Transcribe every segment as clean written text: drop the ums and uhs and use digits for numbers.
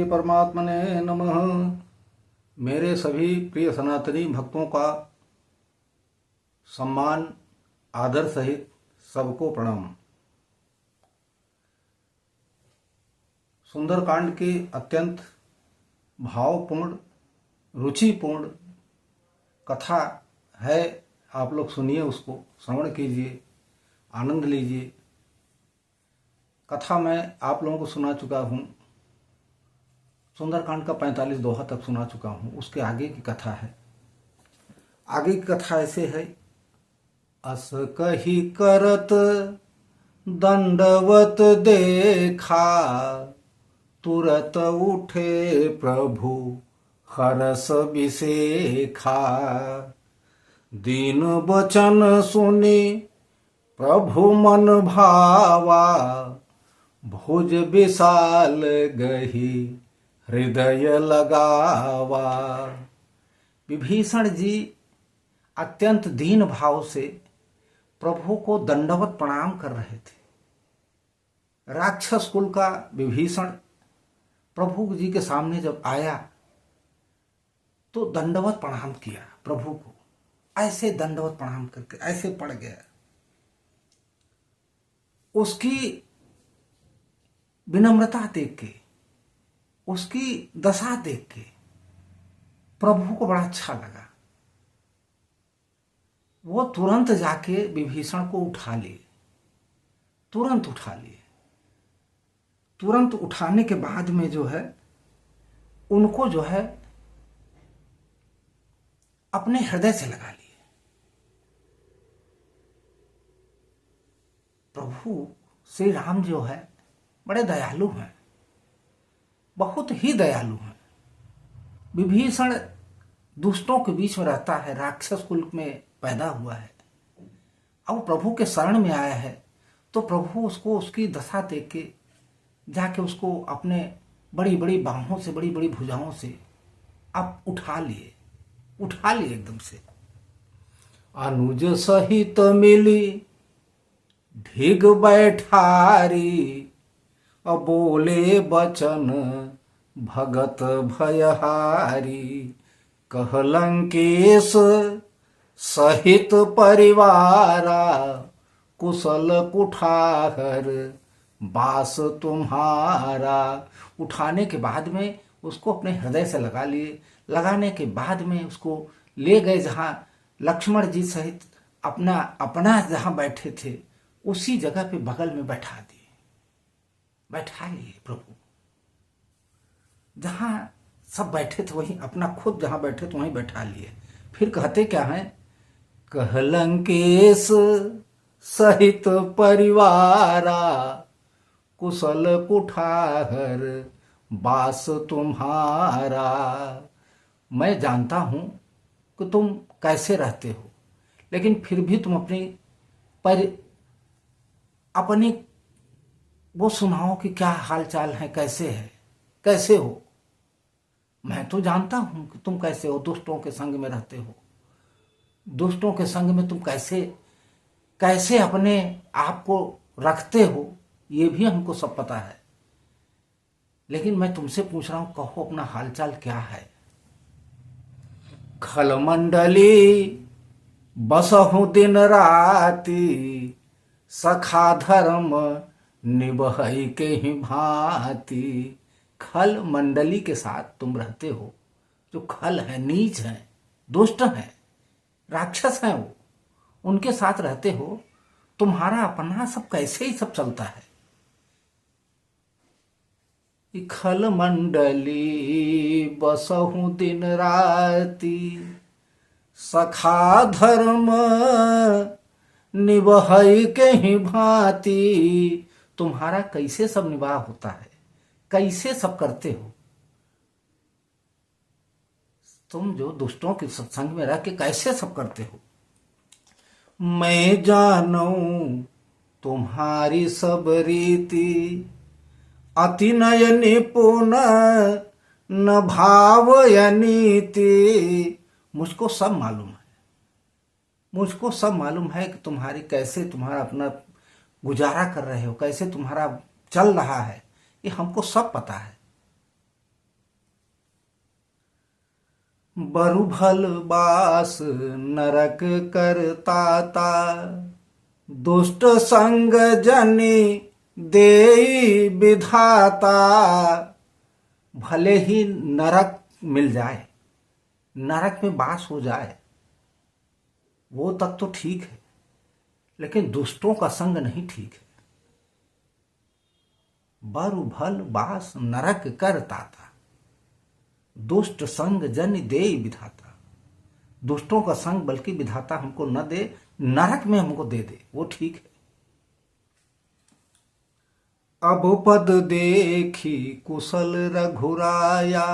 परमात्मने नमः। मेरे सभी प्रिय सनातनी भक्तों का सम्मान आदर सहित सबको प्रणाम। सुंदरकांड की अत्यंत भावपूर्ण रुचिपूर्ण कथा है। आप लोग सुनिए, उसको श्रवण कीजिए, आनंद लीजिए। कथा मैं आप लोगों को सुना चुका हूँ। सुंदरकांड का 45 दोहा तक सुना चुका हूँ। उसके आगे की कथा है। आगे की कथा ऐसे है। अस कही करत दंडवत देखा, तुरत उठे प्रभु हरस बिसेखा। दीन बचन सुनी प्रभु मन भावा, भुज विशाल गही हृदय लगावा। विभीषण जी अत्यंत दीन भाव से प्रभु को दंडवत प्रणाम कर रहे थे। राक्षस कुल का विभीषण प्रभु जी के सामने जब आया तो दंडवत प्रणाम किया प्रभु को। ऐसे दंडवत प्रणाम करके ऐसे पड़ गया। उसकी विनम्रता देख के, उसकी दशा देख के प्रभु को बड़ा अच्छा लगा। वो तुरंत जाके विभीषण को उठा लिए। तुरंत उठा लिए। तुरंत उठाने के बाद में जो है उनको जो है अपने हृदय से लगा लिए। प्रभु श्री राम जो है बड़े दयालु हैं, बहुत ही दयालु हैं। विभीषण दुष्टों के बीच में रहता है, राक्षस कुल में पैदा हुआ है। अब प्रभु के शरण में आया है तो प्रभु उसको उसकी दशा देख के जाके उसको अपने बड़ी बड़ी बाहों से, बड़ी बड़ी भुजाओं से अब उठा लिए एकदम से। अनुज सहित मिली ढिग बैठारी, बोले बचन भगत भयहारी। कहलंकेश सहित परिवारा, कुशल कुठार बास तुम्हारा। उठाने के बाद में उसको अपने हृदय से लगा लिए। लगाने के बाद में उसको ले गए जहाँ लक्ष्मण जी सहित अपना जहाँ बैठे थे उसी जगह पे बगल में बैठा लिए प्रभु। जहां सब बैठे थे वहीं अपना खुद जहां बैठे थे वहीं बैठा लिए। फिर कहते क्या हैं? कहलंकेश सहित परिवारा, कुशल कुठार बास तुम्हारा। मैं जानता हूं कि तुम कैसे रहते हो, लेकिन फिर भी तुम अपनी वो सुनाओ कि क्या हाल चाल है, कैसे हो। मैं तो जानता हूं कि तुम कैसे हो। दुष्टों के संग में रहते हो, दुष्टों के संग में तुम कैसे अपने आप को रखते हो, ये भी हमको सब पता है। लेकिन मैं तुमसे पूछ रहा हूं, कहो अपना हालचाल क्या है। खलमंडली बसहु दिन राती, सखा धर्म निबहई के ही भांति। खल मंडली के साथ तुम रहते हो। जो खल है, नीच है, दुष्ट है, राक्षस है, वो उनके साथ रहते हो। तुम्हारा अपना सब कैसे ही सब चलता है। खल मंडली बसहु दिन राती, सखा धर्म निबहई के ही भांति। तुम्हारा कैसे सब निवाह होता है, कैसे सब करते हो। तुम जो दुष्टों के सत्संग में रह के कैसे सब करते हो। मैं जानूं तुम्हारी सब रीति, अति नय निपुण न भाव या नीति। मुझको सब मालूम है कि तुम्हारा अपना गुजारा कर रहे हो, कैसे तुम्हारा चल रहा है, ये हमको सब पता है। बरु भल बास नरक करताता, दुष्ट संग जनि देई विधाता। भले ही नरक मिल जाए, नरक में बास हो जाए, वो तक तो ठीक है, लेकिन दुष्टों का संग नहीं ठीक है। बरु भल बास नरक करताता, दुष्ट संग जन दे विधाता। दुष्टों का संग बल्कि विधाता हमको न दे, नरक में हमको दे दे, वो ठीक है। अब पद देखी कुशल रघुराया,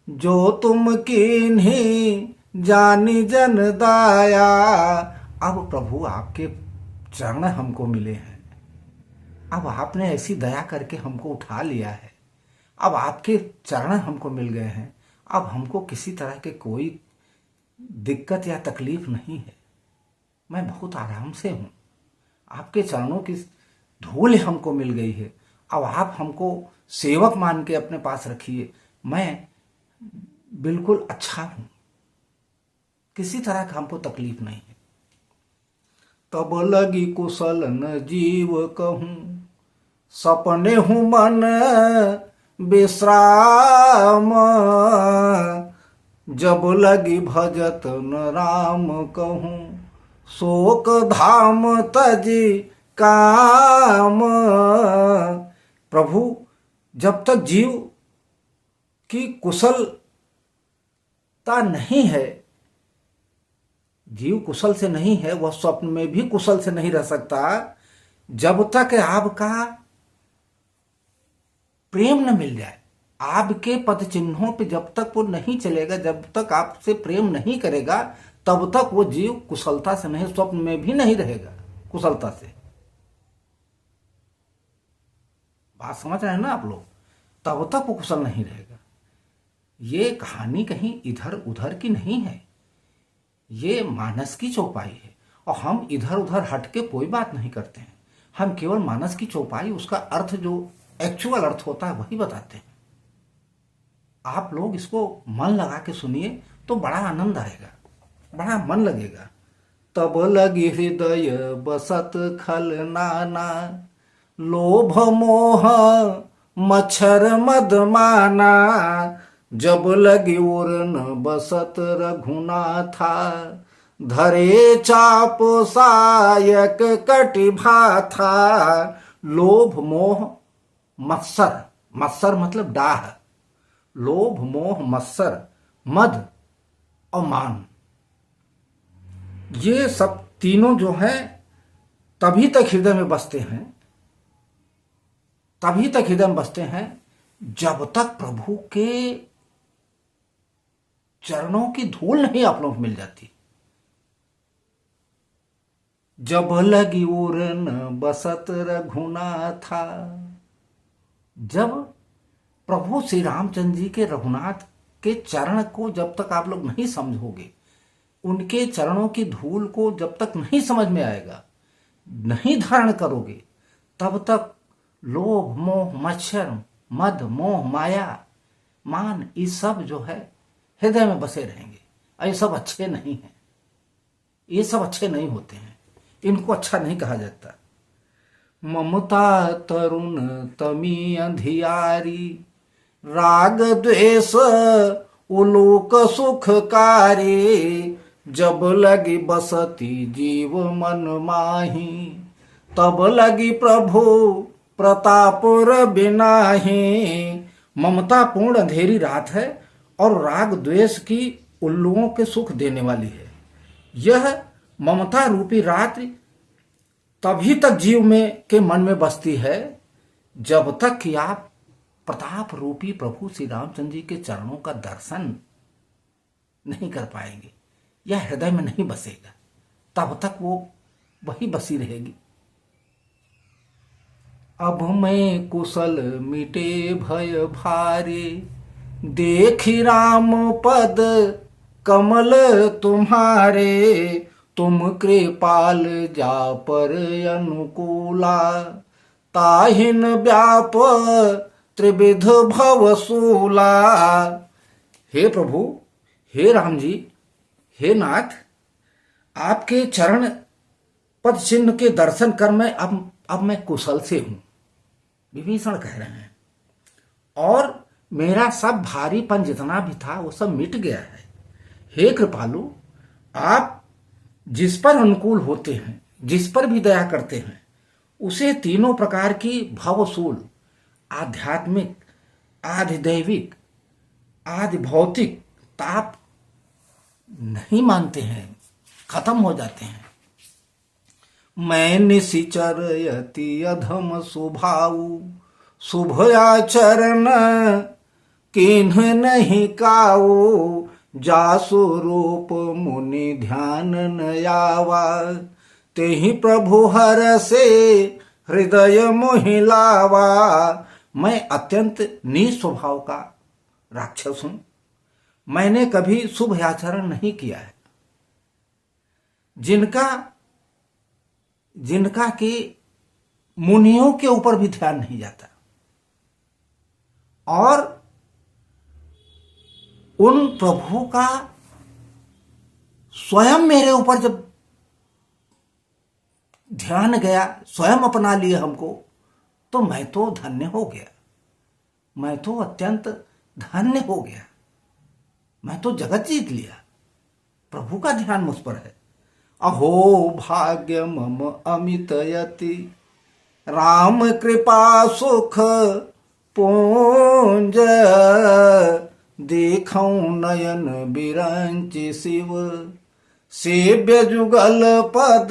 जो तुम कीन्ही जानी जन दाया। अब प्रभु आपके चरण हमको मिले हैं, अब आपने ऐसी दया करके हमको उठा लिया है, अब आपके चरण हमको मिल गए हैं, अब हमको किसी तरह के कोई दिक्कत या तकलीफ नहीं है। मैं बहुत आराम से हूँ, आपके चरणों की धूल हमको मिल गई है। अब आप हमको सेवक मान के अपने पास रखिए, मैं बिल्कुल अच्छा हूँ, किसी तरह का हमको तकलीफ नहीं है। तब लगी कुशल न जीव कहूँ, सपने हूँ मन विश्राम। जब लगी भजत न राम कहूँ, शोक धाम तजी काम। प्रभु जब तक जीव की कुशलता नहीं है, जीव कुशल से नहीं है, वह स्वप्न में भी कुशल से नहीं रह सकता। जब तक आपका प्रेम न मिल जाए, आपके पद चिन्हों पे जब तक वो नहीं चलेगा, जब तक आपसे प्रेम नहीं करेगा, तब तक वो जीव कुशलता से नहीं, स्वप्न में भी नहीं रहेगा कुशलता से। बात समझ रहे हैं ना आप लोग? तब तक वो कुशल नहीं रहेगा। ये कहानी कहीं इधर उधर की नहीं है, ये मानस की चौपाई है, और हम इधर उधर हट के कोई बात नहीं करते हैं। हम केवल मानस की चौपाई, उसका अर्थ जो एक्चुअल अर्थ होता है वही बताते हैं। आप लोग इसको मन लगा के सुनिए तो बड़ा आनंद आएगा, बड़ा मन लगेगा। तब लगी हृदय बसत खल नाना, लोभ मोह मच्छर मद माना। जब लगी उरन बसत रघुनाथा, धरे चाप सायक कटिभा था। लोभ मोह मत्सर, मत्सर मतलब डाह, लोभ मोह मत्सर मद और मान, ये सब तीनों जो हैं तभी तक हृदय में बसते हैं, तभी तक हृदय में बसते हैं जब तक प्रभु के चरणों की धूल नहीं आप लोगों को मिल जाती। जब लगी उरन बसत रघुनाथा, जब प्रभु श्री रामचंद्र जी के रघुनाथ के चरण को जब तक आप लोग नहीं समझोगे, उनके चरणों की धूल को जब तक नहीं समझ में आएगा, नहीं धारण करोगे, तब तक लोभ मोह मच्छर मद मोह माया मान ये सब जो है हृदय में बसे रहेंगे। ये सब अच्छे नहीं हैं, ये सब अच्छे नहीं होते हैं, इनको अच्छा नहीं कहा जाता। ममता तरुण तमी अंधियारी, राग द्वेष उलोक सुखकारी। जब लगी बसती जीव मन माही, तब लगी प्रभु प्रताप बिनाही। ममता पूर्ण अंधेरी रात है और राग द्वेष की उल्लुओं के सुख देने वाली है। यह ममता रूपी रात्रि तभी तक जीव में के मन में बसती है जब तक कि आप प्रताप रूपी प्रभु श्री रामचंद्र जी के चरणों का दर्शन नहीं कर पाएंगे या हृदय में नहीं बसेगा, तब तक वो वही बसी रहेगी। अब मैं कुशल मिटे भय भारे, देखी राम पद कमल तुम्हारे। तुम कृपाल जा पर अनुकूला, ताहिन व्याप त्रिविध भवसूला। हे प्रभु, हे राम जी, हे नाथ, आपके चरण पद चिन्ह के दर्शन कर मैं अब मैं कुशल से हूं, विभीषण कह रहे हैं, और मेरा सब भारीपन जितना भी था वो सब मिट गया है। हे कृपालु, आप जिस पर अनुकूल होते हैं, जिस पर भी दया करते हैं, उसे तीनों प्रकार की भवशूल, आध्यात्मिक, आधिदैविक, आदि भौतिक ताप नहीं मानते हैं, खत्म हो जाते हैं। मैं निशिचर यति अधम स्वभाव, शुभ आचरण किन्ह नहीं काऊ, जासु रूप मुनि ध्यान न आवा, तेहि प्रभु हर से हृदय मोहि लावा। मैं अत्यंत नीच स्वभाव का राक्षस हूं, मैंने कभी शुभ आचरण नहीं किया है, जिनका कि मुनियों के ऊपर भी ध्यान नहीं जाता, और उन प्रभु का स्वयं मेरे ऊपर जब ध्यान गया, स्वयं अपना लिए हमको, तो मैं तो धन्य हो गया, मैं तो अत्यंत धन्य हो गया, मैं तो जगत जीत लिया। प्रभु का ध्यान मुझ पर है। अहो भाग्य मम अमित यति, राम कृपा सुख पुंज, देखऊं नयन बिरंचि शिव, सेव्य जुगल पद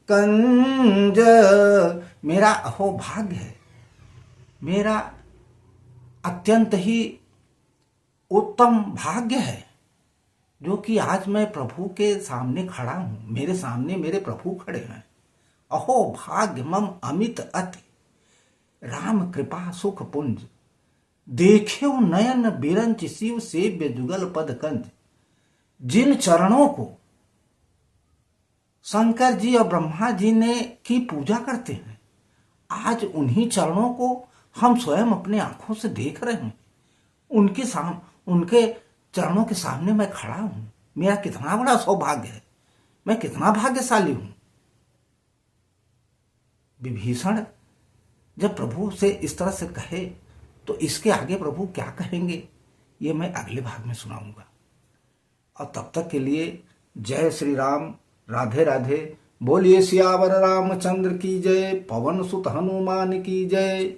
कंज। मेरा अहो भाग्य है, मेरा अत्यंत ही उत्तम भाग्य है, जो कि आज मैं प्रभु के सामने खड़ा हूं, मेरे सामने मेरे प्रभु खड़े हैं। अहो भाग्य मम अमित अति, राम कृपा सुख पुंज, देखे नयन बिरंच शिव, सेव्य जुगल पद कंज। जिन चरणों को शंकर जी और ब्रह्मा जी ने की पूजा करते हैं, आज उन्हीं चरणों को हम स्वयं अपने आंखों से देख रहे हैं। उनके चरणों के सामने मैं खड़ा हूं। मेरा कितना बड़ा सौभाग्य है, मैं कितना भाग्यशाली हूं। विभीषण जब प्रभु से इस तरह से कहे, तो इसके आगे प्रभु क्या कहेंगे, ये मैं अगले भाग में सुनाऊंगा। और तब तक के लिए जय श्री राम, राधे राधे। बोलिए सियावर रामचंद्र की जय, पवन सुत हनुमान की जय।